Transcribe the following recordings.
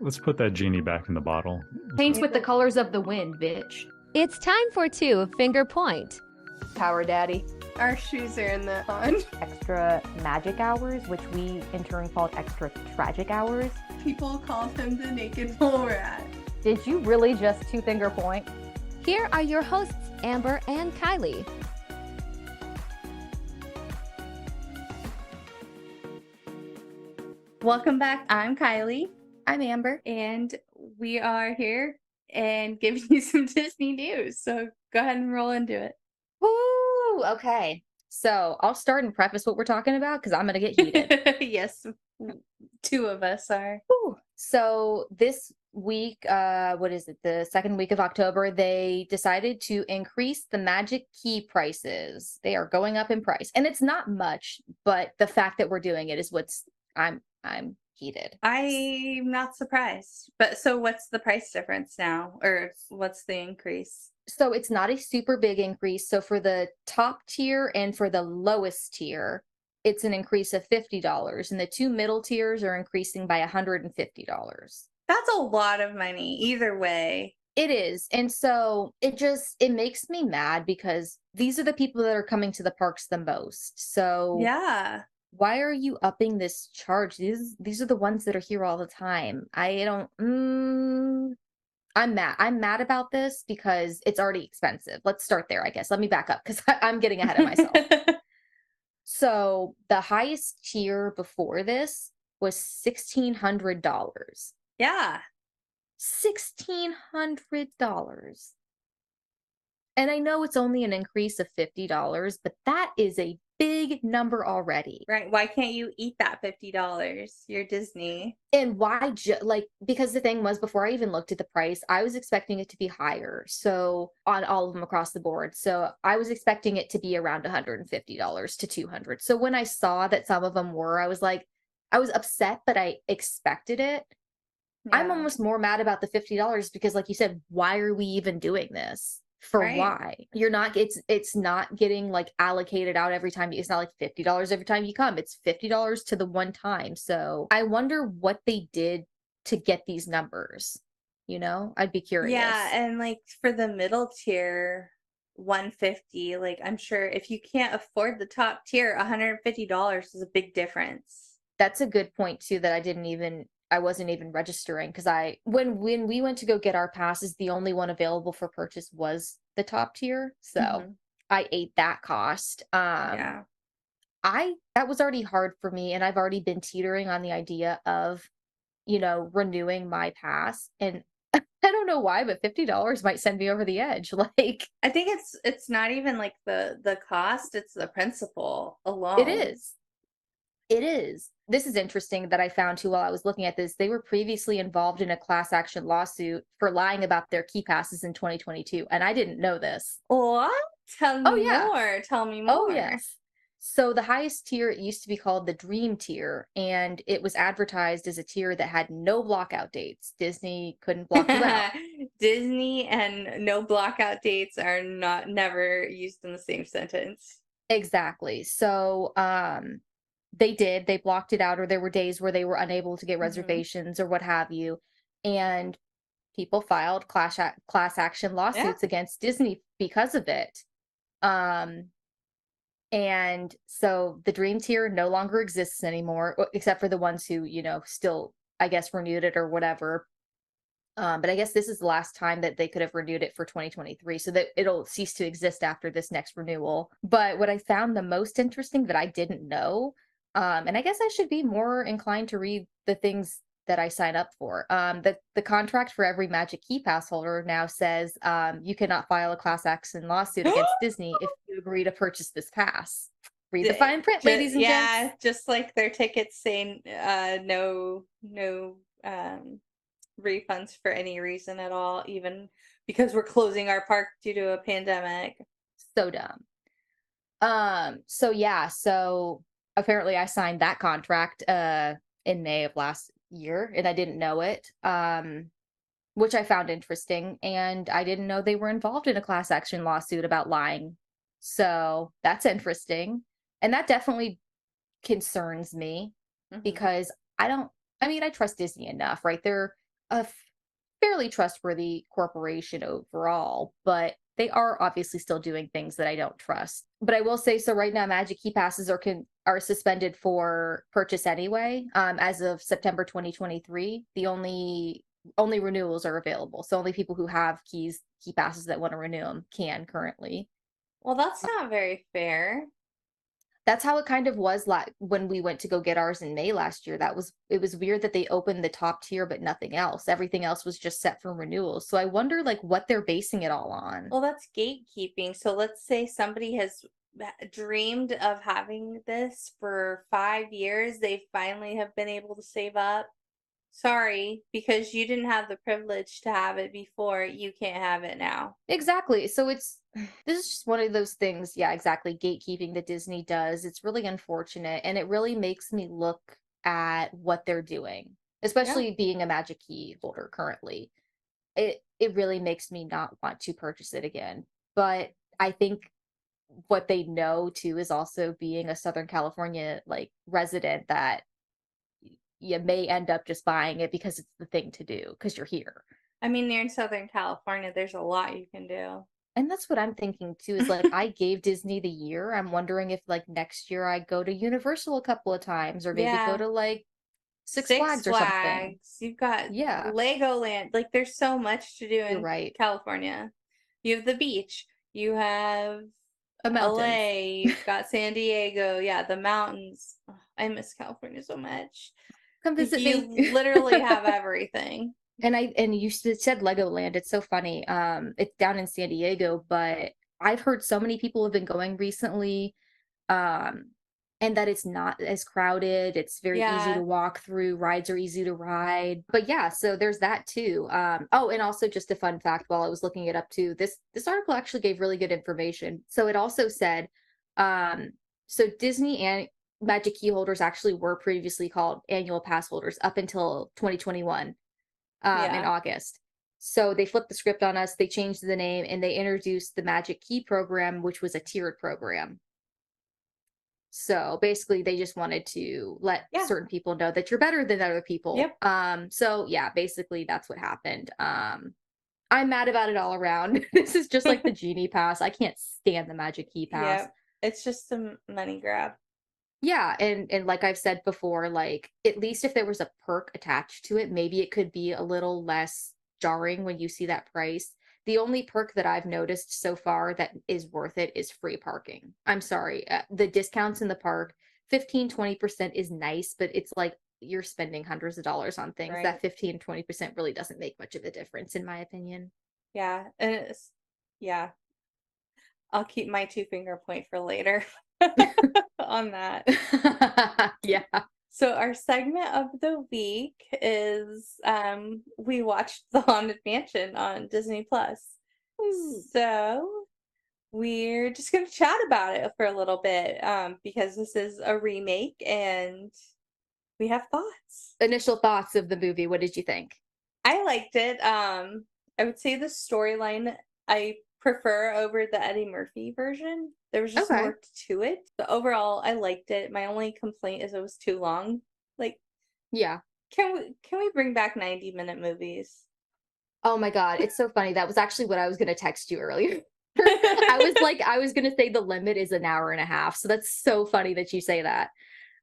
Let's put that genie back in the bottle. Paints with the colors of the wind, bitch. It's time for two finger point. Power daddy. Our shoes are in the pond. Extra magic hours, which we in turn called extra tragic hours. People called him the naked mole rat. Did you really just two finger point? Here are your hosts, Amber and Kylie. Welcome back. I'm Kylie, I'm Amber. and we are here and giving you some Disney news. So go ahead and roll into it. Woo! Okay. So I'll start and preface what we're talking about because I'm going to get heated. Yes, two of us are. Woo. So this week, what is it? The second week of October, they decided to increase the magic key prices. They are going up in price. And it's not much, but the fact that we're doing it is what's I'm heated. I'm not surprised. But so what's the price difference now? Or what's the increase? So it's not a super big increase. So for the top tier and for the lowest tier, it's an increase of $50. And the two middle tiers are increasing by $150. That's a lot of money either way. It is. And so it makes me mad because these are the people that are coming to the parks the most. So Yeah. why are you upping this charge? These are the ones that are here all the time. I'm mad. I'm mad about this because it's already expensive. Let's start there, I guess. Let me back up because I'm getting ahead of myself. So the highest tier before this was $1,600. Yeah. $1,600. And I know it's only an increase of $50, but that is a big number already. Right. Why can't you eat that $50? You're Disney. And why, because the thing was, before I even looked at the price, I was expecting it to be higher. So on all of them across the board. So I was expecting it to be around $150 to $200. So when I saw that some of them were, I was upset, but I expected it. Yeah. I'm almost more mad about the $50 because, like you said, why are we even doing this? For Right. why? You're not, it's not getting like allocated out every time. It's not like $50 every time you come. It's $50 to the one time. So I wonder what they did to get these numbers. I'd be curious. Yeah, and like for the middle tier, 150, like I'm sure if you can't afford the top tier, $150 is a big difference. That's a good point too, that I wasn't even registering because when we went to go get our passes, the only one available for purchase was the top tier. So Mhm. I ate that cost. Yeah. That was already hard for me, and I've already been teetering on the idea of, renewing my pass. And I don't know why, but $50 might send me over the edge. Like, I think it's not even like the cost, it's the principle alone. it is. It is. This is interesting that I found too while I was looking at this. They were previously involved in a class action lawsuit for lying about their key passes in 2022, and I didn't know this. What? Tell Oh, me yeah. more. Tell me more. Oh, yes. So the highest tier, it used to be called the Dream tier, and it was advertised as a tier that had no blockout dates. Disney couldn't block you out. Disney and no blockout dates are never used in the same sentence. Exactly. So they blocked it out, or there were days where they were unable to get reservations or what have you. And people filed class action lawsuits against Disney because of it. And so the Dream tier no longer exists anymore, except for the ones who, still, I guess, renewed it or whatever. But I guess this is the last time that they could have renewed it for 2023, so that it'll cease to exist after this next renewal. But what I found the most interesting that I didn't know, and I guess I should be more inclined to read the things that I sign up for. The contract for every Magic Key Pass holder now says you cannot file a class action lawsuit against Disney if you agree to purchase this pass. Read the fine print, ladies and gents. Yeah, just like their tickets saying no refunds for any reason at all, even because we're closing our park due to a pandemic. So dumb. So apparently I signed that contract in May of last year, and I didn't know it. Which I found interesting, and I didn't know they were involved in a class action lawsuit about lying. So that's interesting. And that definitely concerns me Mhm. because I trust Disney enough, right? a fairly trustworthy corporation overall, but they are obviously still doing things that I don't trust. But I will say, so right now, Magic Key passes are suspended for purchase anyway. As of September 2023, the only renewals are available. So only people who have key passes that want to renew them can currently. Well, that's not very fair. That's how it kind of was like when we went to go get ours in May last year. It was weird that they opened the top tier, but nothing else. Everything else was just set for renewals. So I wonder like what they're basing it all on. Well, that's gatekeeping. So let's say somebody has dreamed of having this for 5 years. They finally have been able to save up. Sorry, because you didn't have the privilege to have it before, you can't have it now. Exactly. So this is just one of those things, yeah, exactly, gatekeeping that Disney does. It's really unfortunate, and it really makes me look at what they're doing, Yeah. especially being a Magic Key holder currently. It really makes me not want to purchase it again. But I think what they know too is also being a Southern California like resident that you may end up just buying it because it's the thing to do because you're here. I mean, you're in Southern California, there's a lot you can do. And that's what I'm thinking too, is like I gave Disney the year. I'm wondering if like next year I go to Universal a couple of times or maybe go Yeah. to like Six Flags or something. You've got Yeah, Legoland. Like, there's so much to do you're in right. California. You have the beach. You have The mountains. LA. You've got San Diego. Yeah, the mountains. Ugh, I miss California so much. Come Like, visit you me. literally have everything. And you said Legoland. It's so funny. It's down in San Diego, but I've heard so many people have been going recently, um, and that it's not as crowded. It's very easy to Yeah. walk through. Rides are easy to ride. But yeah, so there's that too. Oh, and also just a fun fact while I was looking it up too. This article actually gave really good information. So it also said, um, so Disney and Magic Key holders actually were previously called annual pass holders up until 2021 in Yeah. August. So they flipped the script on us. They changed the name and they introduced the Magic Key program, which was a tiered program. So basically, they just wanted to let Yeah. certain people know that you're better than other people. Yep. So yeah, basically that's what happened. I'm mad about it all around. This is just like the Genie Pass. I can't stand the Magic Key Pass. Yep. It's just a money grab. Yeah, and like I've said before, like at least if there was a perk attached to it, maybe it could be a little less jarring when you see that price. The only perk that I've noticed so far that is worth it is free parking. I'm sorry, the discounts in the park, 15-20% is nice, but it's like you're spending hundreds of dollars on things. Right. That 15-20% really doesn't make much of a difference in my opinion. Yeah. And yeah. I'll keep my two-finger point for later on that. Yeah. So our segment of the week is we watched The Haunted Mansion on Disney Plus. So we're just gonna chat about it for a little bit because this is a remake and we have thoughts. Initial thoughts of the movie. What did you think? I liked it. I would say the storyline I prefer over the Eddie Murphy version. There was just Okay. more to it. But overall, I liked it. My only complaint is it was too long. Like, Yeah. can we bring back 90-minute movies? Oh my God, it's so funny. That was actually what I was gonna text you earlier. I was gonna say the limit is an hour and a half. So that's so funny that you say that.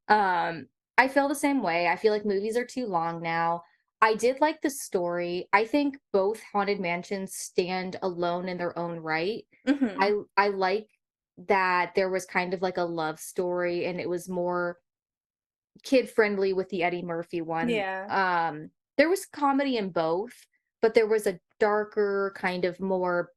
I feel the same way. I feel like movies are too long now. I did like the story. I think both Haunted Mansions stand alone in their own right. Mm-hmm. I like that there was kind of like a love story and it was more kid friendly with the Eddie Murphy one. Yeah. There was comedy in both, but there was a darker kind of more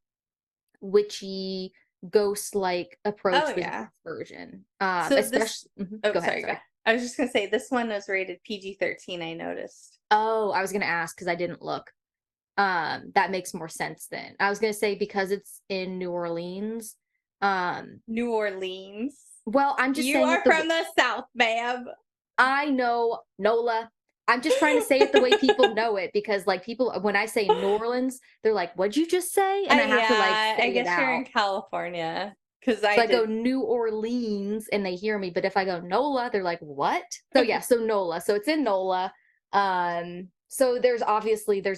witchy ghost like approach Oh with yeah. this version. So Especially oh, go ahead, sorry. sorry. I was just gonna say this one was rated PG-13, I noticed. Oh, I was gonna ask because I didn't look. That makes more sense then. I was gonna say because it's in New Orleans. New Orleans. Well, I'm just You saying are it from the South, ma'am. I know Nola. I'm just trying to say it the way people know it because like people when I say New Orleans, they're like, "What'd you just say?" And I have to like Yeah, say I it guess you're in out. California. Because So I I go did. New Orleans and they hear me, but if I go Nola, they're like, "What?" So yeah, so Nola. So it's in Nola. So there's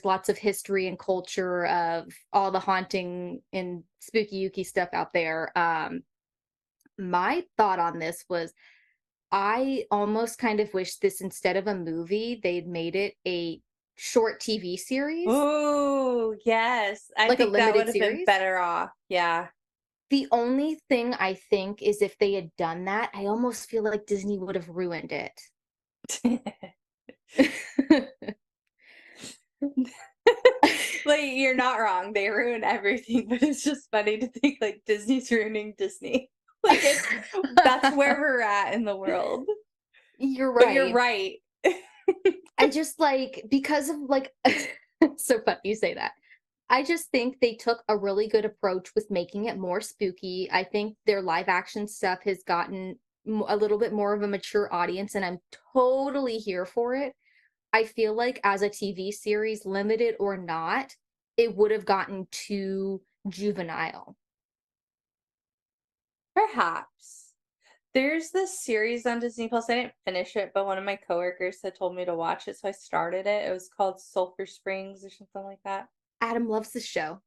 lots of history and culture of all the haunting and spooky ooky stuff out there. My thought on this was I almost kind of wish this instead of a movie, they'd made it a short TV series, Ooh, yes. I like a think that would limited have been series. better off. Yeah. The only thing I think is if they had done that, I almost feel like Disney would have ruined it. Like, you're not wrong. They ruin everything, but it's just funny to think like Disney's ruining Disney. Like that's where we're at in the world. You're But you're right. right. I just like because of like so funny you say that. I just think they took a really good approach with making it more spooky. I think their live action stuff has gotten a little bit more of a mature audience, and I'm totally here for it. I feel like as a TV series, limited or not, it would have gotten too juvenile. Perhaps. There's this series on Disney Plus. I didn't finish it, but one of my coworkers had told me to watch it, so I started it. It was called Sulphur Springs or something like that. Adam loves the show.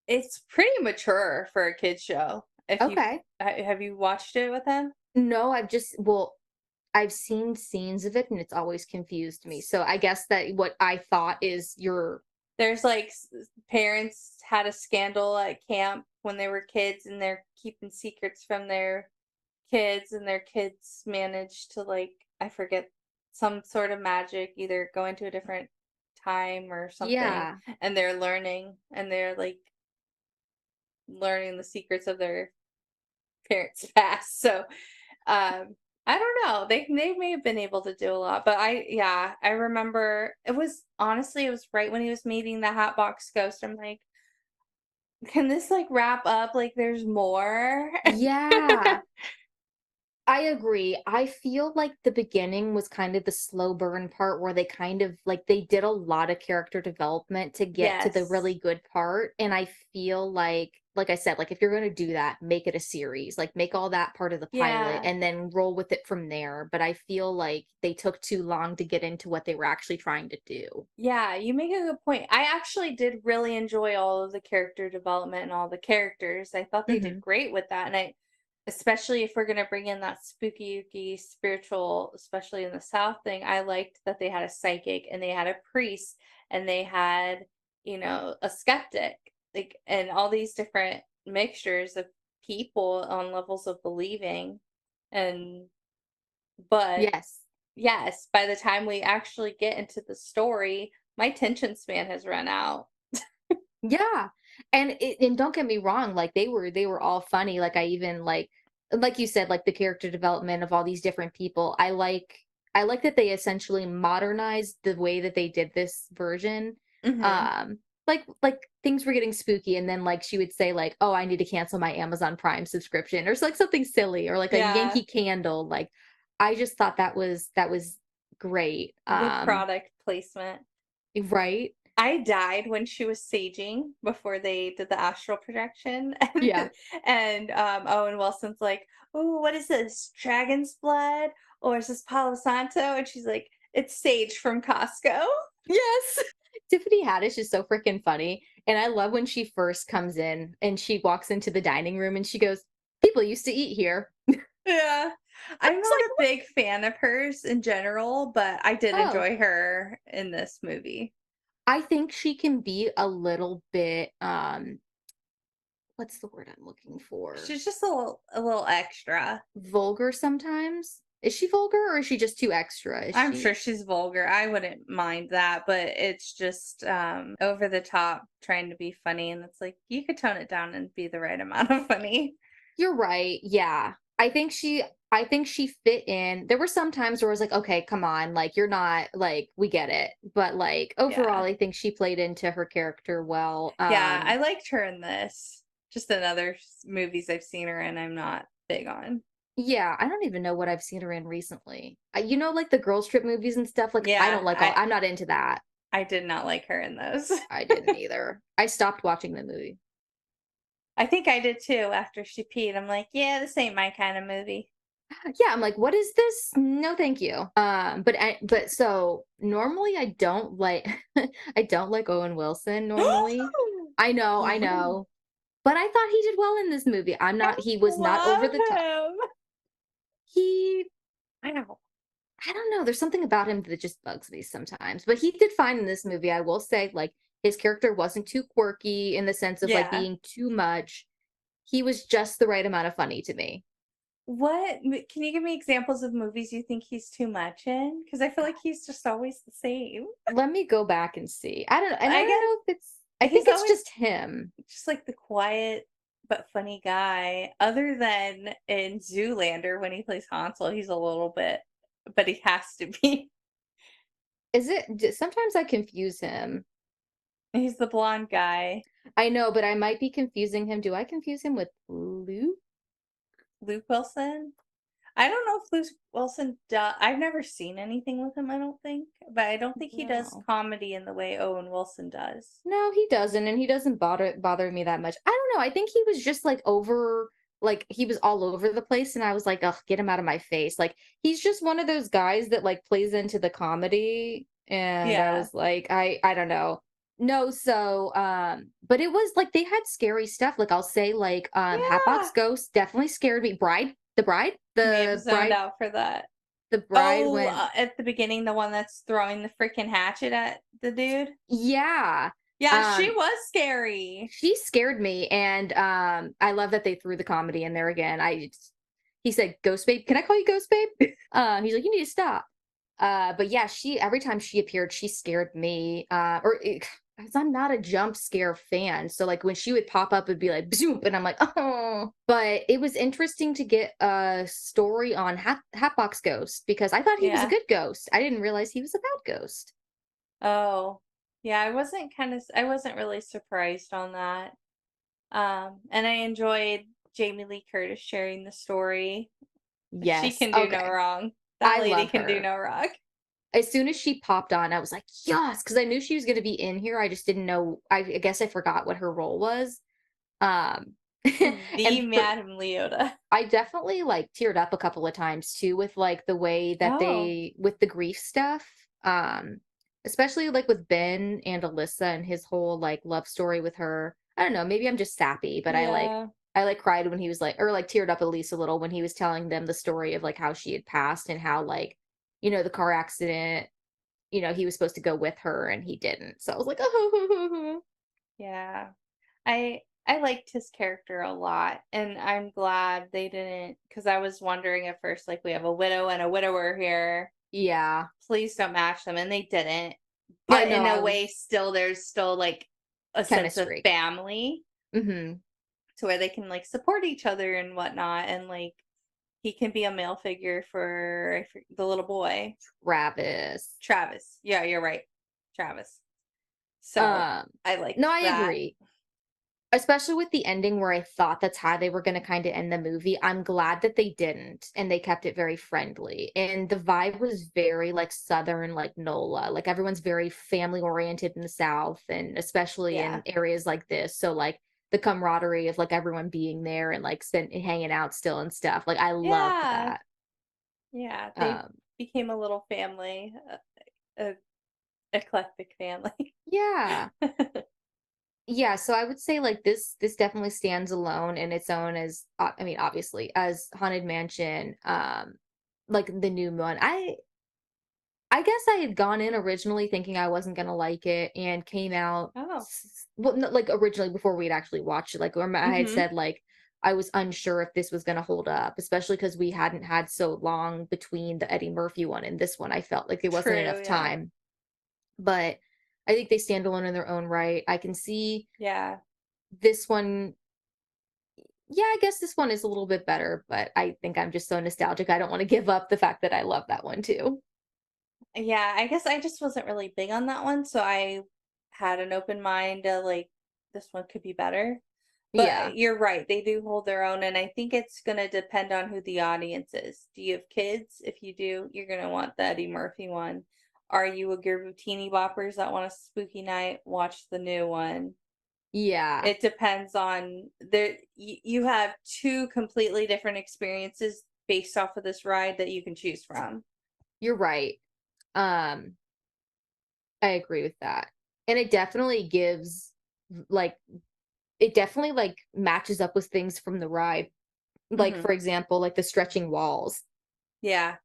It's pretty mature for a kid's show. If you Okay. have you watched it with him? No, I've seen scenes of it and it's always confused me. So I guess that what I thought is your There's like parents had a scandal at camp when they were kids, and they're keeping secrets from their kids, and their kids managed to, like, I forget, some sort of magic, either go into a different time or something, yeah. and they're learning, and they're like learning the secrets of their parents' past. So I don't know. They may have been able to do a lot, but I remember it was right when he was meeting the Hatbox Ghost. I'm like, can this like wrap up? Like there's more? Yeah. I agree. I feel like the beginning was kind of the slow burn part where they kind of like they did a lot of character development to get to the Yes. really good part. And I feel like I said, like if you're going to do that, make it a series, like make all that part of the pilot Yeah. and then roll with it from there. But I feel like they took too long to get into what they were actually trying to do. Yeah, you make a good point. I actually did really enjoy all of the character development and all the characters. I thought they did Hmm. great with that. And especially if we're going to bring in that spooky, ooky, spiritual, especially in the South thing, I liked that they had a psychic and they had a priest and they had, a skeptic, like, and all these different mixtures of people on levels of believing. And, but Yes. yes, by the time we actually get into the story, my attention span has run out. Yeah. And don't get me wrong, like they were all funny. Like I even like you said, like the character development of all these different people. I like that they essentially modernized the way that they did this version. Hmm. Like things were getting spooky and then like she would say like, "Oh, I need to cancel my Amazon Prime subscription," or like something silly or like a Yeah, Yankee Candle. Like I just thought that was great. good product placement. Right? I died when she was saging before they did the astral projection, Yeah. and Owen Wilson's like, "Oh, what is this? Dragon's blood, or is this Palo Santo?" And she's like, "It's sage from Costco." Yes. Tiffany Haddish is so freaking funny. And I love when she first comes in and she walks into the dining room and she goes, "People used to eat here." Yeah. I'm It's not like, a big fan of hers in general, but I did oh, enjoy her in this movie. I think she can be a little bit, what's the word I'm looking for? She's just a little extra. Vulgar sometimes. Is she vulgar or is she just too extra? Is I'm sure she? she's vulgar. I wouldn't mind that, but it's just over the top trying to be funny, and it's like you could tone it down and be the right amount of funny. You're right. Yeah. I think she fit in. There were some times where I was like, okay, come on, like you're not like we get it. But like overall, Yeah. I think she played into her character well. Yeah, I liked her in this. Just in other movies I've seen her in, I'm not big on. Yeah, I don't even know what I've seen her in recently. Like the girls trip movies and stuff, like I don't Yeah, like all I'm not into that. I did not like her in those. I didn't either. I stopped watching the movie. I think I did too after she peed. I'm like, yeah, this ain't my kind of movie. Yeah, I'm like, what is this? No, thank you. But so normally I don't like I don't like Owen Wilson normally. I Ooh, know. But I thought he did well in this movie. He was not over love the top. him. He Wow. I don't know, there's something about him that just bugs me sometimes. But he did fine in this movie. I will say, like, his character wasn't too quirky in the sense of like Yeah. being too much. He was just the right amount of funny to me. Can you give me examples of movies you think he's too much in? Because I feel like he's just always the same. Let me go back and see. I don't know. And I I don't guess know if I he's think it's always just him. just like the quiet but funny guy. Other than in Zoolander when he plays Hansel, he's a little bit, but he has to be. Sometimes I confuse him. He's the blonde guy, I know, but I might be confusing him. Do I confuse him with Luke? Luke Wilson. I don't know if Luke Wilson does. I've never seen anything with him, I don't think, but I don't think he does No. comedy in the way Owen Wilson does. No, he doesn't, and he doesn't bother me that much. I don't know. I think he was just like he was all over the place, and I was like, ugh, get him out of my face. Like he's just one of those guys that like plays into the comedy, and I Yeah. was like, I don't know. No, so but it was like they had scary stuff. Like I'll say like Yeah. Hatbox Ghost definitely scared me. May have zoned out for that. The bride Oh, went, at the beginning, the one that's throwing the freaking hatchet at the dude. yeah. Yeah, she Um was scary. She scared me, and I love that they threw the comedy in there again. He said, "Ghost Babe, can I call you Ghost Babe?" He's like, "You need to stop." But yeah, she every time she appeared, she scared me. Cause I'm not a jump scare fan, so like when she would pop up, it'd be like zoom, and I'm like, oh. But it was interesting to get a story on Hatbox Ghost because I thought he was a Yeah. good ghost. I didn't realize he was a bad ghost. Oh, yeah. I wasn't really surprised on that. And I enjoyed Jamie Lee Curtis sharing the story. She Yes. can do no Okay. wrong. That I lady love can do her. no wrong. As soon as she popped on, I was like, yes, because I knew she was going to be in here. I just didn't know. I guess I forgot what her role was. Um, The and for Madame Leota. I definitely like teared up a couple of times too with like the way that Oh, with the grief stuff. Especially like with Ben and Alyssa and his whole like love story with her. I don't know, maybe I'm just sappy, but yeah. I like cried when he was like, or like teared up at least a little when he was telling them the story of like how she had passed and how like, the car accident, he was supposed to go with her and he didn't. So I was like, oh, Yeah. I liked his character a lot, and I'm glad they didn't, because I was wondering at first, like, we have a widow and a widower here. yeah. Please don't match them, and they didn't. I But know in I a was way, there's still like a sense of chemistry. family Hmm. to where they can like support each other and whatnot, and like he can be a male figure for the little boy, Travis. Travis. Yeah, you're right, Travis. So Um, I liked no, I that. agree. Especially with the ending where I thought that's how they were going to kind of end the movie. I'm glad that they didn't and they kept it very friendly. And the vibe was very like Southern, like NOLA. Like everyone's very family oriented in the South and especially Yeah. in areas like this. So like the camaraderie of like everyone being there and like hanging out still and stuff. Like I loved Yeah. that. Yeah, they Um, became a little family, a eclectic family. yeah. Yeah, so I would say like this definitely stands alone in its own as I mean obviously as Haunted Mansion like the new one. I guess I had gone in originally thinking I wasn't going to like it and came out Oh. well like originally before we'd actually watched it like I had Mhm. said like I was unsure if this was going to hold up, especially because we hadn't had so long between the Eddie Murphy one and this one. I felt like there wasn't True, enough yeah. time, but I think they stand alone in their own right. I can see Yeah. this one. Yeah, I guess this one is a little bit better, but I think I'm just so nostalgic. I don't want to give up the fact that I love that one too. Yeah, I guess I just wasn't really big on that one, so I had an open mind to like this one could be better. Yeah. But you're right, they do hold their own, and I think it's gonna depend on who the audience is. Do you have kids? If you do, you're gonna want the Eddie Murphy one. Are you a group of teeny boppers that want a spooky night? Watch the new one. Yeah. It depends on you have two completely different experiences based off of this ride that you can choose from. You're right. I agree with that. And it definitely gives like it definitely like matches up with things from the ride. Like Mhm. for example, like the stretching walls. Yeah.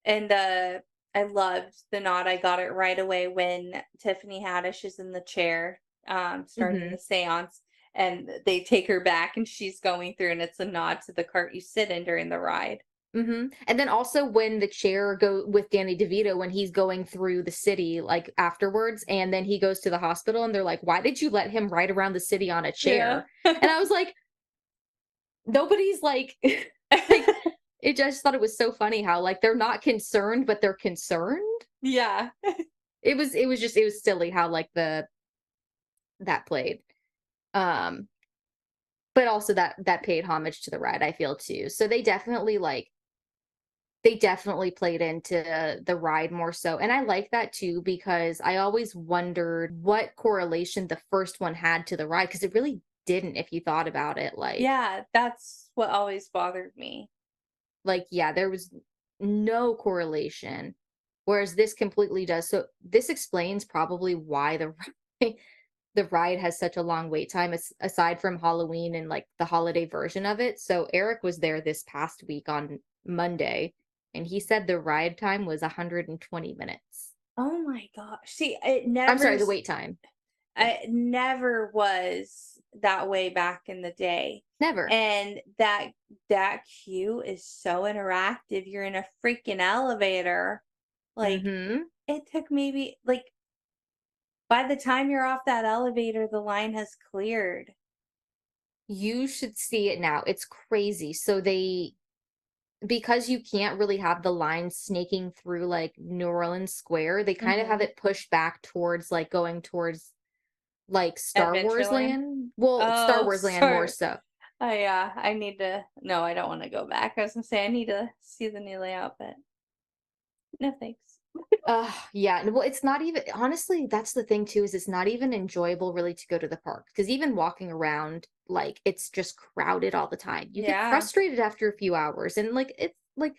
And I loved the nod. I got it right away when Tiffany Haddish is in the chair, starting Mhm. the seance, and they take her back and she's going through, and it's a nod to the cart you sit in during the ride. Mhm. And then also when the chair go with Danny DeVito when he's going through the city like afterwards and then he goes to the hospital and they're like, "Why did you let him ride around the city on a Yeah. chair?" And I was like, nobody's like like it just thought it was so funny how like they're not concerned but they're concerned. Yeah. It was silly how like the that played. Um but also that paid homage to the ride I feel too. So they definitely played into the ride more so. And I like that too because I always wondered what correlation the first one had to the ride because it really didn't if you thought about it. Yeah, that's what always bothered me. Yeah, there was no correlation. Whereas this completely does. So this explains probably why the ride, the ride has such a long wait time aside from Halloween and like the holiday version of it. So Eric was there this past week on Monday and he said the ride time was 120 minutes. Oh my gosh. See, I'm sorry, the wait time. it never was that way back in the day. Never. And that queue is so interactive. You're in a freaking elevator. Like Mhm. it took maybe like by the time you're off that elevator, the line has cleared. You should see it now. It's crazy. So they because you can't really have the line snaking through like New Orleans Square, they kind of have Mhm. it pushed back towards like going towards like Star Wars Adventureland. Land. Well, Star Oh, Wars Land more sorry. so. Yeah, I need to. No, I don't want to go back. I was gonna say I need to see the new layout, but no thanks. Yeah. Well, it's not even honestly, that's the thing too, is it's not even enjoyable really to go to the park. Because even walking around, like it's just crowded all the time. You get Yeah, frustrated after a few hours. And like it's like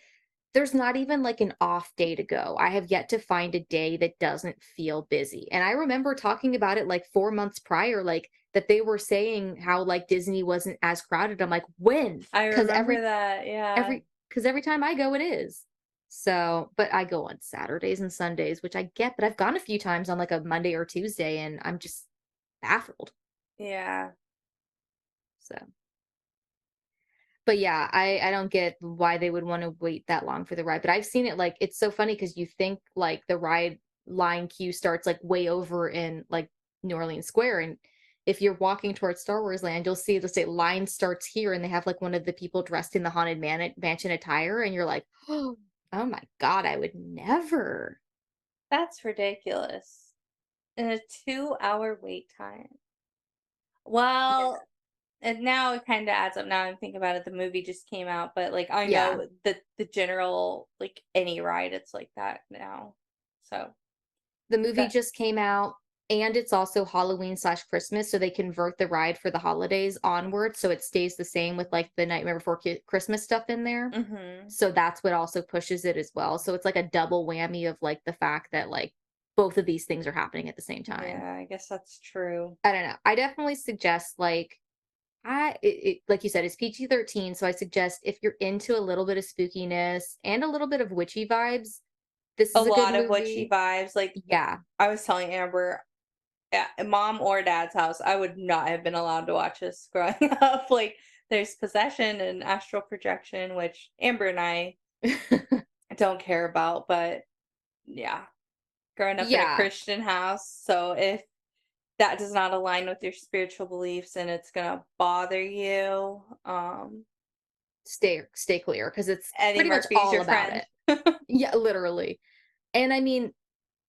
there's not even like an off day to go. I have yet to find a day that doesn't feel busy. And I remember talking about it like 4 months prior, like that they were saying how like Disney wasn't as crowded. I'm like, when? I Because remember that. Yeah, every time I go, it is. So, but I go on Saturdays and Sundays, which I get, but I've gone a few times on like a Monday or Tuesday, and I'm just baffled. yeah. So, but yeah, I don't get why they would want to wait that long for the ride. But I've seen it like it's so funny because you think like the ride line queue starts like way over in like New Orleans Square, and if you're walking towards Star Wars Land, you'll see it'll say line starts here, and they have like one of the people dressed in the haunted mansion attire, and you're like, oh my god, I would never. That's ridiculous. And a 2-hour wait time. Well, and now it kind of adds up. Now I'm thinking about it. The movie just came out, but like I Yeah. know that the general like any ride, it's like that now. So The movie that just came out, and it's also Halloween/Christmas, so they convert the ride for the holidays onward, so it stays the same with, like, the Nightmare Before Christmas stuff in there. mm-hmm. So that's what also pushes it as well. So it's like a double whammy of, like, the fact that, like, both of these things are happening at the same time. Yeah, I guess that's true. I don't know. I definitely suggest, like like you said, it's PG-13, so I suggest if you're into a little bit of spookiness and a little bit of witchy vibes, this A is a good lot of witchy movie. vibes. Like Yeah. I was telling Amber, at mom or dad's house, I would not have been allowed to watch this growing up. Like there's possession and astral projection, which Amber and I don't care about, but yeah, growing up in a Yeah. Christian house. So if that does not align with your spiritual beliefs and it's gonna bother you, Stay clear because it's Eddie pretty much Murphy's all your about friend. it. Yeah, literally. And I mean,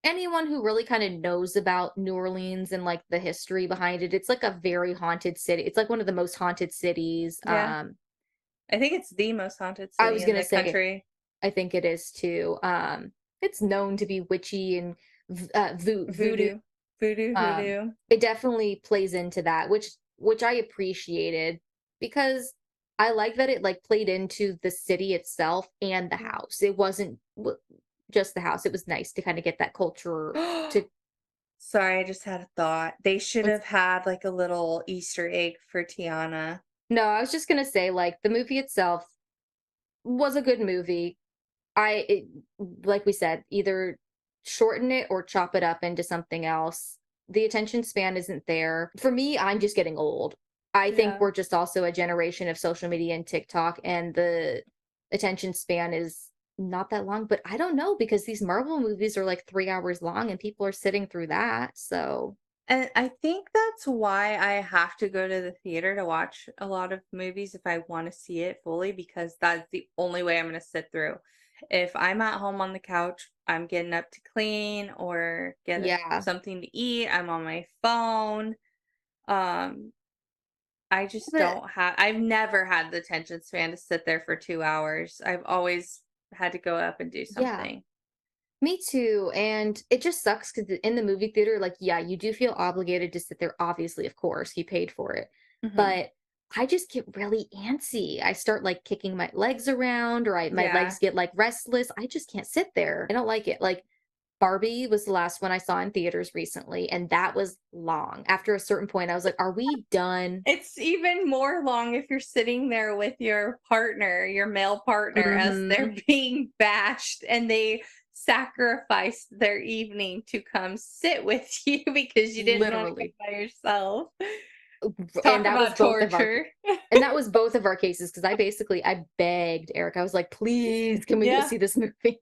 anyone who really kind of knows about New Orleans and like the history behind it, it's like a very haunted city. It's like one of the most haunted cities. Yeah, I think it's the most haunted I city was in gonna the say country. I think it is too. It's known to be witchy and voodoo. Voodoo, voodoo, Um, hoodoo. it definitely plays into that, which I appreciated because I like that it like played into the city itself and the house. It wasn't just the house. It was nice to kind of get that culture to. Sorry, I just had a thought. They should It's, have had like a little Easter egg for Tiana. no, I was just gonna say like the movie itself was a good movie. Like we said, either shorten it or chop it up into something else. The attention span isn't there. For me, I'm just getting old. I think Yeah. we're just also a generation of social media and TikTok, and the attention span is not that long. But I don't know because these Marvel movies are like 3 hours long and people are sitting through that. So, And I think that's why I have to go to the theater to watch a lot of movies if I want to see it fully, because that's the only way I'm going to sit through. If I'm at home on the couch, I'm getting up to clean or yeah. something to eat, I'm on my phone. Um, I just But I've never had the attention span to sit there for 2 hours. I've always had to go up and do yeah. something. Me too. And it just sucks because in the movie theater, like, yeah, you do feel obligated to sit there. Obviously, of course, you paid for it. Hmm. But I just get really antsy. I start like kicking my legs around or my Yeah. legs get like restless. I just can't sit there. I don't like it. Like Barbie was the last one I saw in theaters recently, and that was long. After a certain point, I was like, are we done? It's even more long if you're sitting there with your partner, your male partner, as Hmm. they're being bashed and they sacrificed their evening to come sit with you because you didn't want to go Literally. by yourself. And Talk that was about both of our torture. And that was both of our cases because I begged Eric. I was like, "Please, can we go Yeah. see this movie?"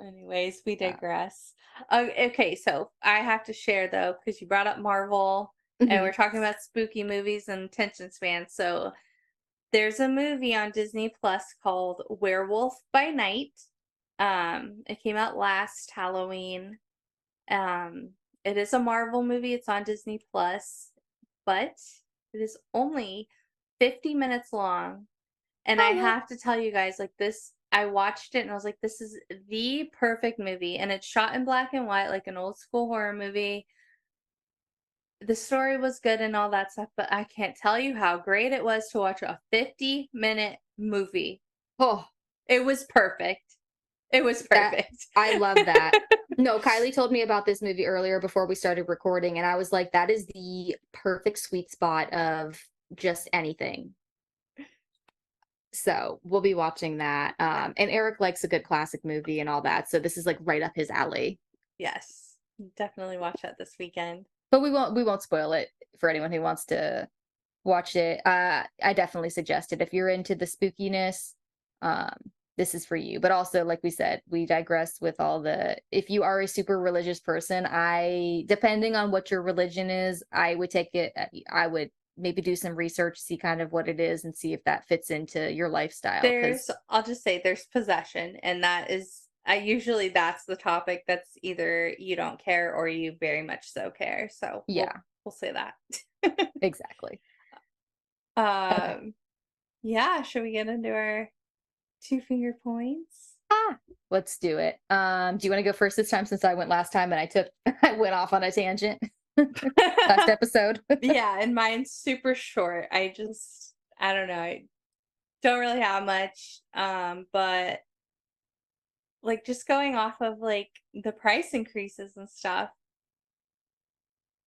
Anyways, we Yeah. digress. Okay, so I have to share though, because you brought up Marvel and Mhm. we're talking about spooky movies and attention spans. So there's a movie on Disney Plus called Werewolf by Night. It came out last Halloween. Um, it is a Marvel movie. It's on Disney Plus, but it is only 50 minutes long. And I Oh, well. have to tell you guys, like this, I watched it and I was like, this is the perfect movie. And it's shot in black and white, like an old school horror movie. The story was good and all that stuff, but I can't tell you how great it was to watch a 50-minute movie. Oh, It was perfect. It was that perfect. I love that. No, Kylie told me about this movie earlier before we started recording, and I was like, that is the perfect sweet spot of just anything. So we'll be watching that. And Eric likes a good classic movie and all that. So this is like right up his alley. Yes. Definitely watch that this weekend. But we won't spoil it for anyone who wants to watch it. I definitely suggest it. If you're into the spookiness, um, this is for you. But also, like we said, we digress with all the if you are a super religious person, depending on what your religion is, I would take it I would maybe do some research, see kind of what it is and see if that fits into your lifestyle. I'll just say there's possession, and that is, I usually that's the topic that's either you don't care or you very much so care. So Yeah, we'll say that. exactly. Okay. um, yeah, should we get into our 2 finger points? Let's do it. Do you want to go first this time since I went last time and I went off on a tangent last episode? Yeah, and mine's super short. I don't know. I don't really have much. But like just going off of like the price increases and stuff,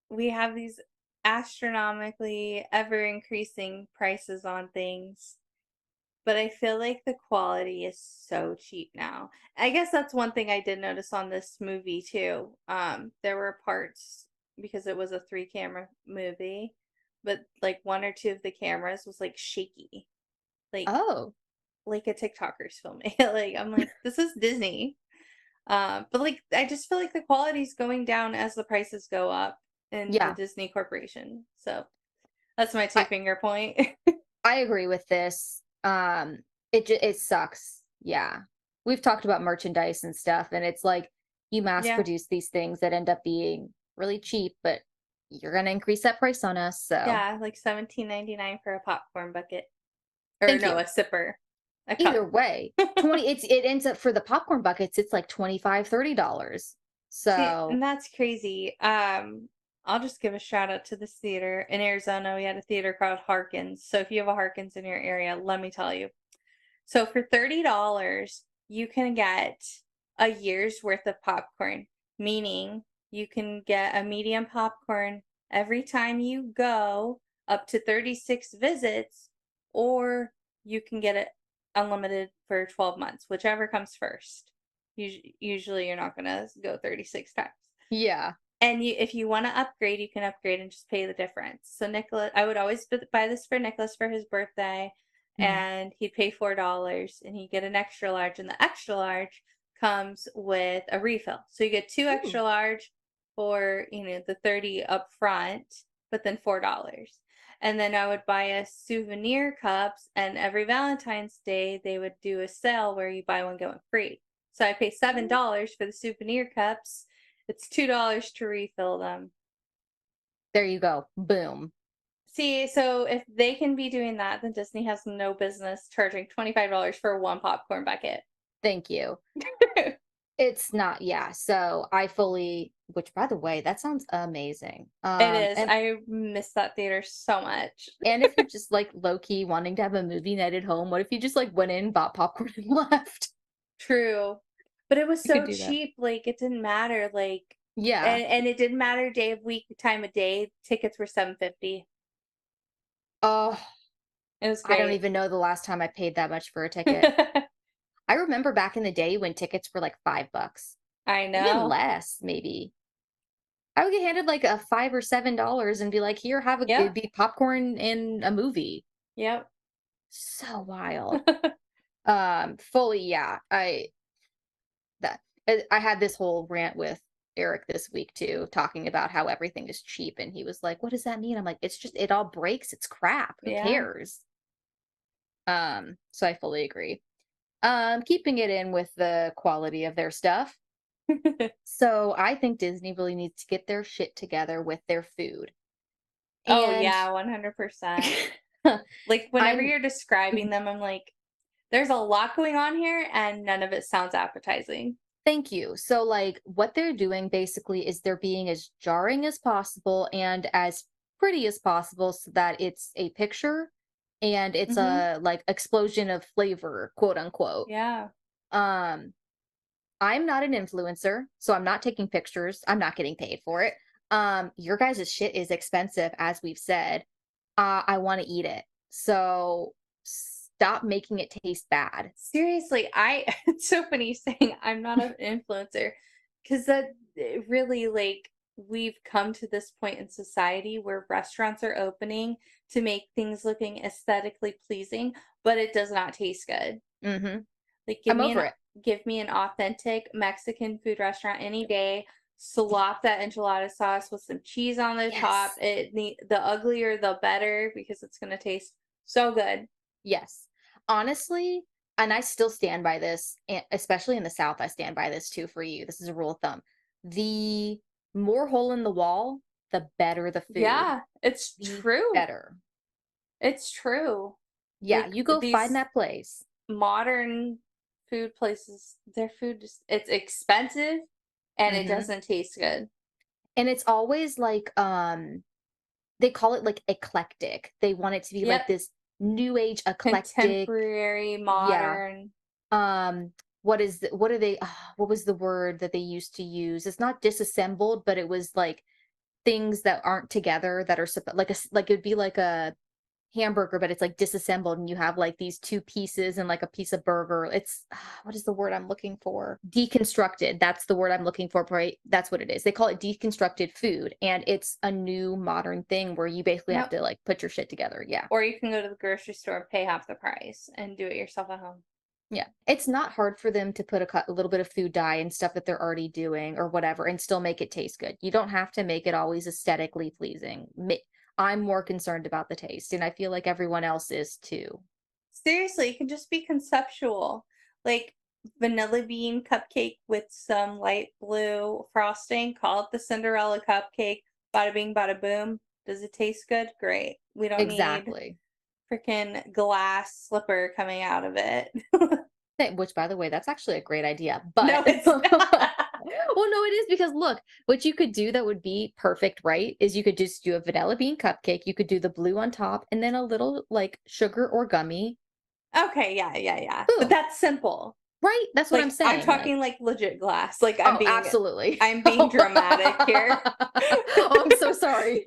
we have these astronomically ever increasing prices on things. But I feel like the quality is so cheap now. I guess that's one thing I did notice on this movie too. There were parts because it was a 3 camera movie, but like one or two of the cameras was like shaky. Like Oh, like a TikToker's filming it. Like I'm like, this is Disney. But like I just feel like the quality's going down as the prices go up in the yeah. Disney Corporation. So that's my two I finger point. I agree with this. It sucks. Yeah. We've talked about merchandise and stuff, and it's like you mass Yeah. produce these things that end up being really cheap, but you're gonna increase that price on us. So Yeah, like 17.99 for a popcorn bucket. Or thank no, you. a sipper. A Either cup. way, 20 it ends up for the popcorn buckets, it's like $25, $30. See, So and that's crazy. I'll just give a shout out to this theater in Arizona. We had a theater called Harkins. So if you have a Harkins in your area, let me tell you. So for $30, you can get a year's worth of popcorn, meaning you can get a medium popcorn every time you go, up to 36 visits, or you can get it unlimited for 12 months, whichever comes first. Usually you're not going to go 36 times. Yeah. And if you want to upgrade, you can upgrade and just pay the difference. So Nicholas, I would always buy this for Nicholas for his birthday, and he'd pay $4, and he'd get an extra large, and the extra large comes with a refill. So you get 2 extra large for, the 30 up front, but then $4. And then I would buy us souvenir cups, and every Valentine's Day they would do a sale where you buy one get one free. So I pay $7 for the souvenir cups. It's $2 to refill them. There you go. Boom. See, so if they can be doing that, then Disney has no business charging $25 for one popcorn bucket. Thank you. It's not, yeah. So which by the way, that sounds amazing. It is. And, I miss that theater so much. and if you're just like low key wanting to have a movie night at home, what if you just like went in, bought popcorn and left? True. But it was You could so do that. cheap, like it didn't matter, like Yeah. and it didn't matter day of week, time of day. Tickets were $7.50. Oh, It was I great. don't even know the last time I paid that much for a ticket. I remember back in the day when tickets were like $5. I Even know. less, maybe. I would get handed like a $5 or $7 and be like, "Here, have a Yep. it'd be popcorn and a movie." Yep. So wild. Fully, yeah. I had this whole rant with Eric this week too, talking about how everything is cheap, and he was like, "What does that mean?" I'm like, "It's just it all breaks. It's crap. Who Yeah. cares?" So I fully agree. Keeping it in with the quality of their stuff. So I think Disney really needs to get their shit together with their food. Oh And yeah, 100%. Like whenever you're describing them, I'm like, there's a lot going on here and none of it sounds appetizing. Thank you. So like what they're doing basically is they're being as jarring as possible and as pretty as possible so that it's a picture and it's a like explosion of flavor, quote unquote. Yeah. I'm not an influencer, so I'm not taking pictures. I'm not getting paid for it. Your guys' shit is expensive, as we've said. I want to eat it. So stop making it taste bad. Seriously, it's so funny saying I'm not an influencer because really like we've come to this point in society where restaurants are opening to make things looking aesthetically pleasing, but it does not taste good. Mm-hmm. Like I'm over it. Give me an authentic Mexican food restaurant any day. Slop that enchilada sauce with some cheese on the top. The uglier the better because it's gonna taste so good. Yes. Honestly, and I still stand by this, especially in the South, I stand by this too for you. This is a rule of thumb. The more hole in the wall, the better the food. Yeah, it's true. Better. It's true. Yeah, Like, you go find that place. Modern food places, their food it's expensive and it doesn't taste good. And it's always like they call it like eclectic. They want it to be like this new age eclectic, contemporary, modern. Yeah. What was the word that they used to use? It's not disassembled, but it was like things that aren't together that are like it would be like a hamburger, but it's like disassembled and you have like these two pieces and like a piece of burger. It's what is the word I'm looking for? Deconstructed. That's the word I'm looking for, right? That's what it is. They call it deconstructed food, and it's a new modern thing where you basically have to like put your shit together. Yeah. Or you can go to the grocery store, pay half the price and do it yourself at home. Yeah. It's not hard for them to put a little bit of food dye and stuff that they're already doing or whatever and still make it taste good. You don't have to make it always aesthetically pleasing. I'm more concerned about the taste, and I feel like everyone else is too. Seriously, it can just be conceptual. Like vanilla bean cupcake with some light blue frosting. Call it the Cinderella cupcake. Bada bing, bada boom. Does it taste good? Great. We don't need freaking glass slipper coming out of it. Which, by the way, that's actually a great idea. But no, it's not. Well, no, it is because look, what you could do that would be perfect, right? Is you could just do a vanilla bean cupcake. You could do the blue on top and then a little like sugar or gummy. Okay, yeah. But Boom. that's simple. Right? That's what I'm Like, I'm saying. talking like legit glass. Like, Oh, absolutely. I'm being dramatic here. Oh, I'm so sorry.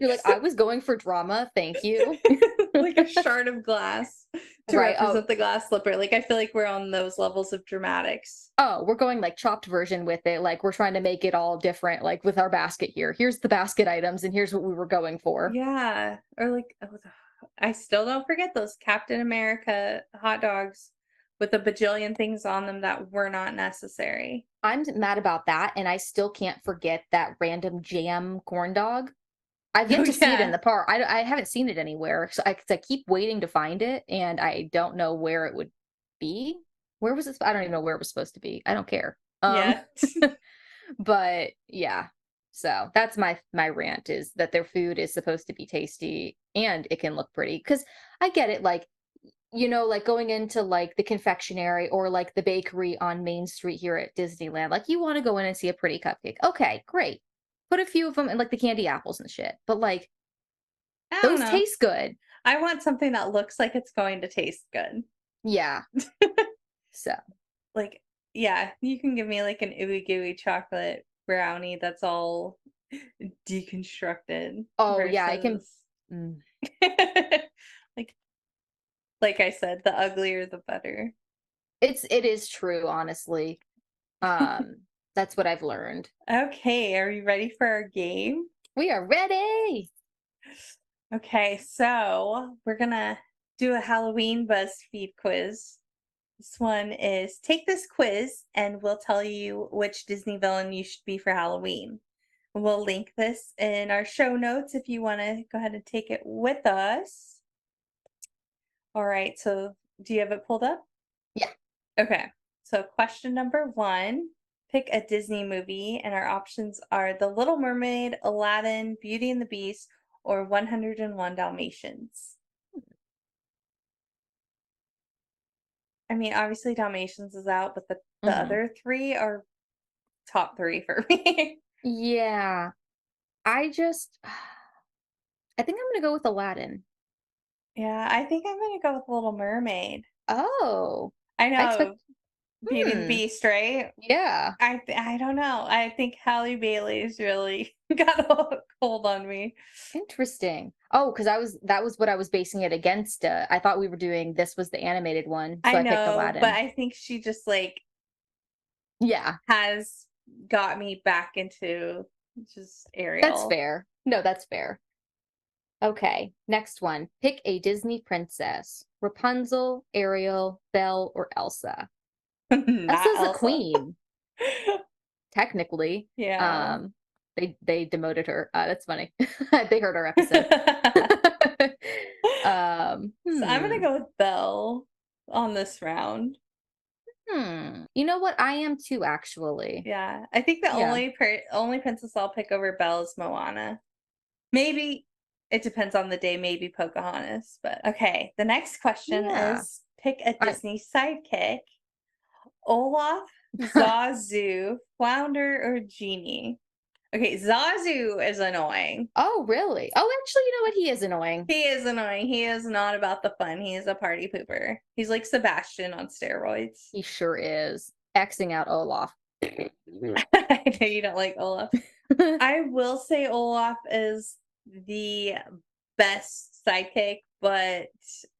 You're like, I was going for drama. Thank you. Like a shard of glass to Right. Oh, represent the glass slipper. Like, I feel like we're on those levels of dramatics. oh, we're going like chopped version with it. Like we're trying to make it all different, like with our basket here. Here's the basket items, and here's what we were going for. Yeah. Or like, I still don't forget those Captain America hot dogs with a bajillion things on them that were not necessary. I'm mad about that, and I still can't forget that random jam corn dog. I've yet Oh, to see it in yeah. the park. I haven't seen it anywhere, so 'cause I keep waiting to find it, and I don't know where it would be. Where was it? I don't even know where it was supposed to be. I don't care. Yeah. But yeah. So that's my rant is that their food is supposed to be tasty and it can look pretty. Because I get it, like like going into like the confectionery or like the bakery on Main Street here at Disneyland, like you want to go in and see a pretty cupcake. Okay, great. Put a few of them in like the candy apples and shit. But like I don't those know. taste good. I want something that looks like it's going to taste good. Yeah. So Like, yeah, you can give me like an ooey gooey chocolate brownie that's all deconstructed oh yeah, I can versus mm, like I said, the uglier the better. it is true, honestly. That's what I've learned. Okay, are you ready for our game? We are ready. Okay, so we're gonna do a Halloween BuzzFeed quiz. This one is take this quiz and we'll tell you which Disney villain you should be for Halloween. We'll link this in our show notes if you want to go ahead and take it with us. All right, so do you have it pulled up? Yeah. Okay, so question number 1, pick a Disney movie, and our options are The Little Mermaid, Aladdin, Beauty and the Beast, or 101 Dalmatians. I mean, obviously Dalmatians is out, but the Mhm. other 3 are top 3 for me. Yeah. I just I think I'm gonna go with Aladdin. Yeah, I think I'm gonna go with Little Mermaid. Oh. I I expect know, Beauty and the hmm. Beast, right? Yeah. I don't know. I think Halle Bailey's really got a hold on me. Interesting. Oh, because that was what I was basing it against. I thought we were doing this was the animated one, so I I picked know, but Aladdin. I think she just like Yeah, has got me back into just that's Ariel. fair. No, that's fair. Okay, next one. Pick a Disney princess. Rapunzel, Ariel, Belle, or Elsa. Not Elsa's a Elsa. queen, technically. Yeah. Um, they demoted her. That's funny. They heard our episode. So I'm gonna Hmm. go with Belle on this round. You know what? I am too, actually. Yeah, I think the Yeah. only princess I'll pick over Belle is Moana. Maybe it depends on the day, maybe Pocahontas, but okay. The next question Yeah. is pick a I Disney sidekick. Olaf, Zazu, Flounder, or Genie. Okay, Zazu is annoying. Oh, really? Oh, actually, you know what? He is annoying. He is annoying. He is not about the fun. He is a party pooper. He's like Sebastian on steroids. He sure is. Xing out Olaf. I know you don't like Olaf. I will say Olaf is the best sidekick, but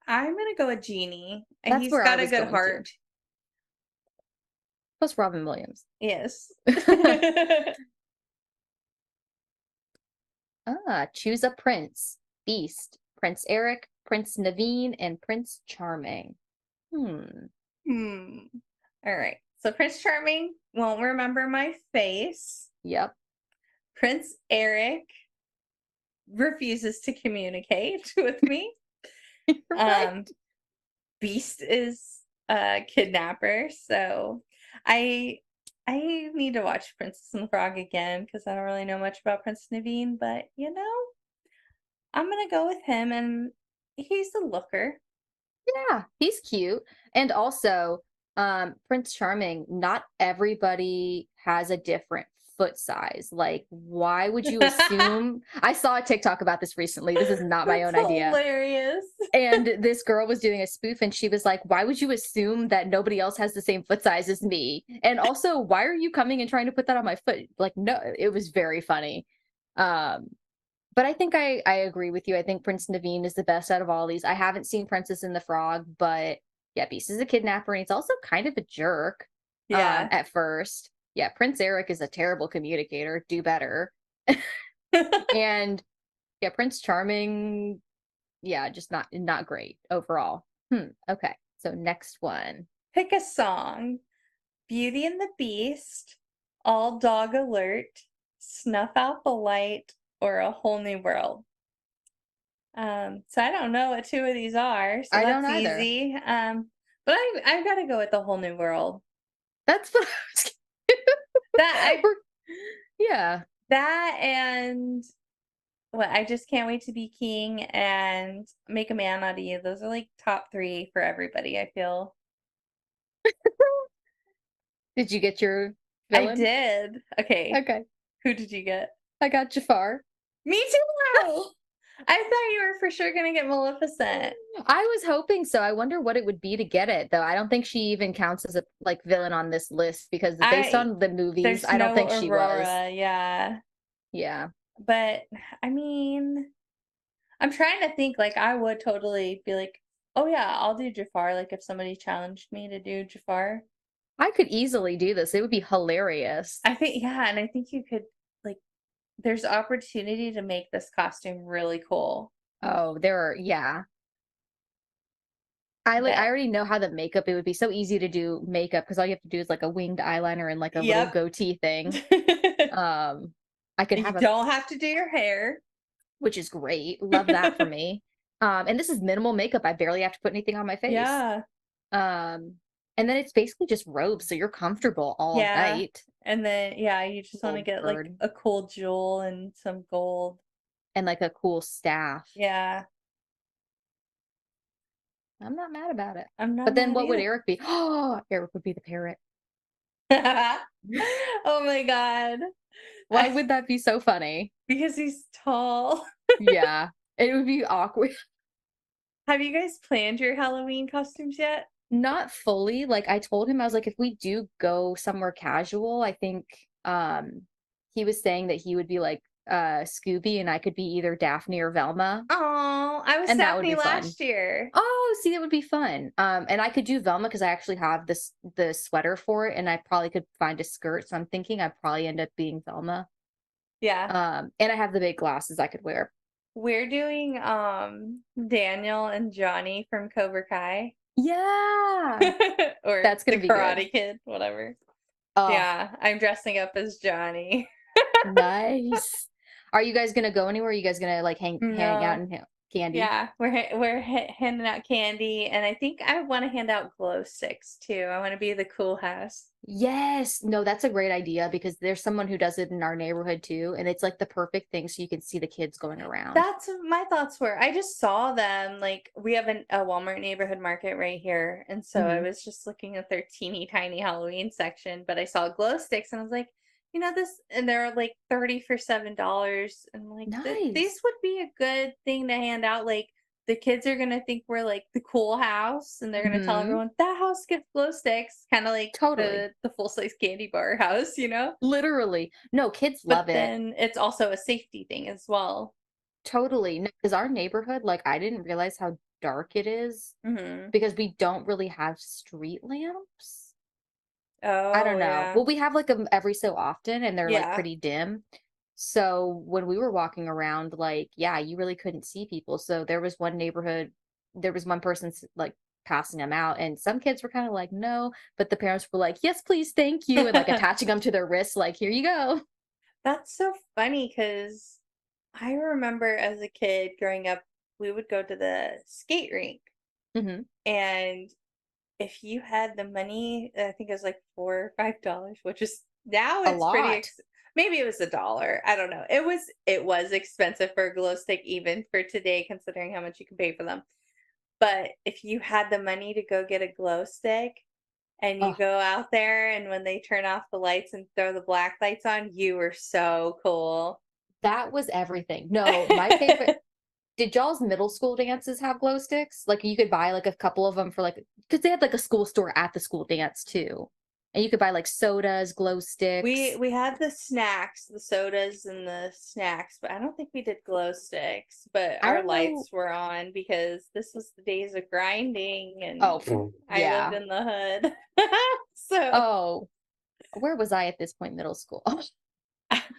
I'm gonna go with Genie. That's He's where I got a was good going to. heart. Plus Robin Williams. Yes. Choose a prince. Beast, Prince Eric, Prince Naveen, and Prince Charming. Hmm. All right. So Prince Charming won't remember my face. Yep. Prince Eric refuses to communicate with me. Right. Beast is a kidnapper, so I need to watch Princess and the Frog again because I don't really know much about Prince Naveen, but I'm gonna go with him, and he's a looker. Yeah, he's cute. And also, Prince Charming, not everybody has a different foot size. Like, why would you assume? I saw a TikTok about this recently. This is not my That's own idea. hilarious. And this girl was doing a spoof and she was like, why would you assume that nobody else has the same foot size as me? And also, why are you coming and trying to put that on my foot? Like, no, it was very funny. Um, but I think I agree with you. I think Prince Naveen is the best out of all these. I haven't seen Princess and the Frog, but yeah, Beast is a kidnapper and he's also kind of a jerk Yeah. at first. Yeah, Prince Eric is a terrible communicator. Do better. And yeah, Prince Charming, yeah, just not great overall. Okay. So next one. Pick a song. Beauty and the Beast, All Dog Alert, Snuff Out the Light, or A Whole New World. So I don't know what two of these are, so I don't that's either. easy. But I've got to go with The Whole New World. That's what I was That yeah. that and what I Just Can't Wait to Be King and Make a Man Out of You. Those are like top 3 for everybody, I feel. Did you get your I villain? did. Okay. Okay. Who did you get? I got Jafar. Me too. I thought you were for sure gonna get Maleficent. I was hoping so. I wonder what it would be to get it, though. I don't think she even counts as a like villain on this list because based on the movies, There's I don't no think she was. Aurora, yeah. Yeah. But I mean, I'm trying to think. Like, I would totally be like, oh yeah, I'll do Jafar. Like, if somebody challenged me to do Jafar, I could easily do this. It would be hilarious. I think yeah, and I think you could like. There's opportunity to make this costume really cool. Oh, yeah. I But already know how the makeup, it would be so easy to do makeup because all you have to do is like a winged eyeliner and like a little yep. goatee thing. I could You have don't have to do your hair. which is great. Love that for me. And this is minimal makeup. I barely have to put anything on my face. Yeah. And then it's basically just robes, so you're comfortable all Yeah. night. And then yeah, you just want to Gold get like bird. a cool jewel and some gold. And like a cool staff. Yeah. I'm not mad about it. I'm not But then mad what would either. Eric be? Oh, Eric would be the parrot. Oh my god. Why would that be so funny? Because he's tall. Yeah. It would be awkward. Have you guys planned your Halloween costumes yet? Not fully. Like I told him, I was like, if we do go somewhere casual, I think he was saying that he would be like Scooby and I could be either Daphne or Velma. Oh, I was And that would Daphne be fun. last year. Oh, see, that would be fun. And I could do Velma because I actually have the sweater for it, and I probably could find a skirt. So I'm thinking I'd probably end up being Velma. Yeah. And I have the big glasses I could wear. We're doing Daniel and Johnny from Cobra Kai. Yeah. Or That's gonna the be good. Karate Kid, whatever. Oh, Yeah, I'm dressing up as Johnny. nice. Are you guys gonna go anywhere? Are you guys gonna like hang out No. and candy? Yeah, we're handing out candy, and I think I want to hand out glow sticks too. I want to be the cool house. Yes. No, that's a great idea because there's someone who does it in our neighborhood too, and it's like the perfect thing so you can see the kids going around. That's what my thoughts were. I just saw them. Like, we have a Walmart neighborhood market right here, and so I Mhm. was just looking at their teeny tiny Halloween section, but I saw glow sticks, and I was like, you know, this, and they're like 30 for $7, and like Nice. these would be a good thing to hand out. Like, the kids are gonna think we're like the cool house, and they're gonna tell Mhm. everyone that house gets glow sticks, kind of like Totally. the full size candy bar house, you know. Literally. No, kids But love it. then it's also a safety thing as well. Totally. Because our neighborhood, like, I didn't realize how dark it is Mm-hmm. because we don't really have street lamps. I Oh, don't know. yeah. Well, we have like them every so often and they're like Yeah. pretty dim. So when we were walking around, like, yeah, you really couldn't see people. So there was one neighborhood, there was one person like passing them out, and some kids were kind of like, no, but the parents were like, yes, please, thank you, and like attaching them to their wrists, like, here you go. That's so funny because I remember as a kid growing up, we would go to the skate rink, Hmm. and if you had the money, I think it was like $4 or $5, which is now A it's pretty lot. maybe it was $1. I don't know. It was expensive for a glow stick even for today, considering how much you can pay for them. But if you had the money to go get a glow stick and you Oh. go out there, and when they turn off the lights and throw the black lights on, you were so cool. That was everything. No, my favorite. Did y'all's middle school dances have glow sticks? Like you could buy like a couple of them for like, because they had like a school store at the school dance too, and you could buy like sodas, glow sticks. We had the snacks, the sodas and the snacks, but I don't think we did glow sticks. But I our don't know. lights were on because this was the days of grinding, and Oh, I yeah. lived in the hood. So Oh, where was I at this point? Middle school.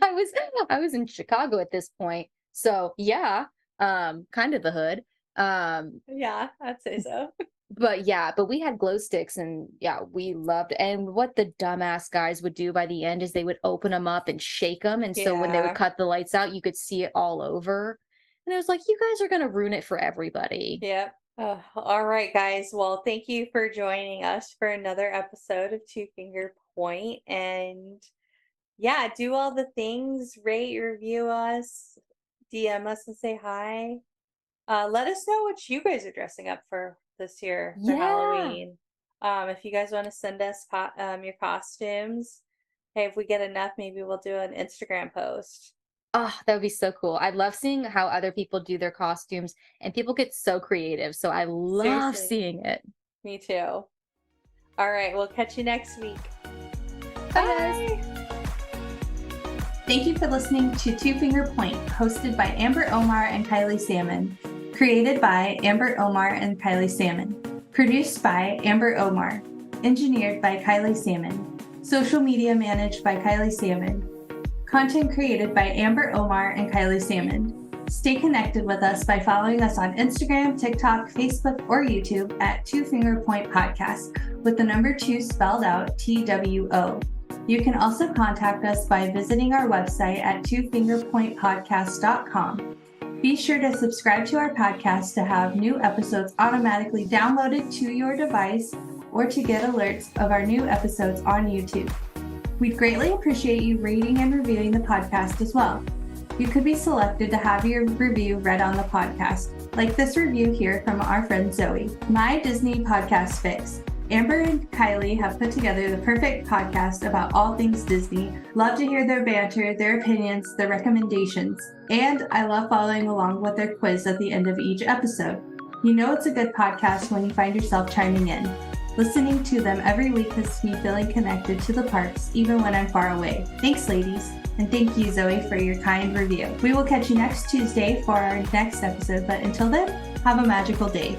I was in Chicago at this point. So yeah, kind of the hood. yeah, I'd say so. But we had glow sticks and yeah, we loved. And what the dumbass guys would do by the end is they would open them up and shake them, and so when they Yeah. would cut the lights out, you could see it all over. And I was like, you guys are gonna ruin it for everybody. Yep. All right, guys. Well, thank you for joining us for another episode of Two Finger Point. And yeah, do all the things, rate, review us, DM us and say hi. Let us know what you guys are dressing up for this year for Yeah. Halloween. If you guys want to send us your costumes, hey, if we get enough, maybe we'll do an Instagram post. Oh, that would be so cool. I love seeing how other people do their costumes, and people get so creative. So I love Seriously. seeing it. Me too. All right, we'll catch you next week. Bye, guys. Thank you for listening to Two Finger Point, hosted by Amber Omar and Kylie Salmon. Created by Amber Omar and Kylie Salmon. Produced by Amber Omar. Engineered by Kylie Salmon. Social media managed by Kylie Salmon. Content created by Amber Omar and Kylie Salmon. Stay connected with us by following us on Instagram, TikTok, Facebook, or YouTube at Two Finger Point Podcast, with the number 2 spelled out TWO. You can also contact us by visiting our website at twofingerpointpodcast.com. Be sure to subscribe to our podcast to have new episodes automatically downloaded to your device or to get alerts of our new episodes on YouTube. We'd greatly appreciate you rating and reviewing the podcast as well. You could be selected to have your review read on the podcast, like this review here from our friend Zoe. My Disney Podcast Fix. Amber and Kylie have put together the perfect podcast about all things Disney. Love to hear their banter, their opinions, their recommendations, and I love following along with their quiz at the end of each episode. You know it's a good podcast when you find yourself chiming in. Listening to them every week has me feeling connected to the parks, even when I'm far away. Thanks, ladies. And thank you, Zoe, for your kind review. We will catch you next Tuesday for our next episode, but until then, have a magical day.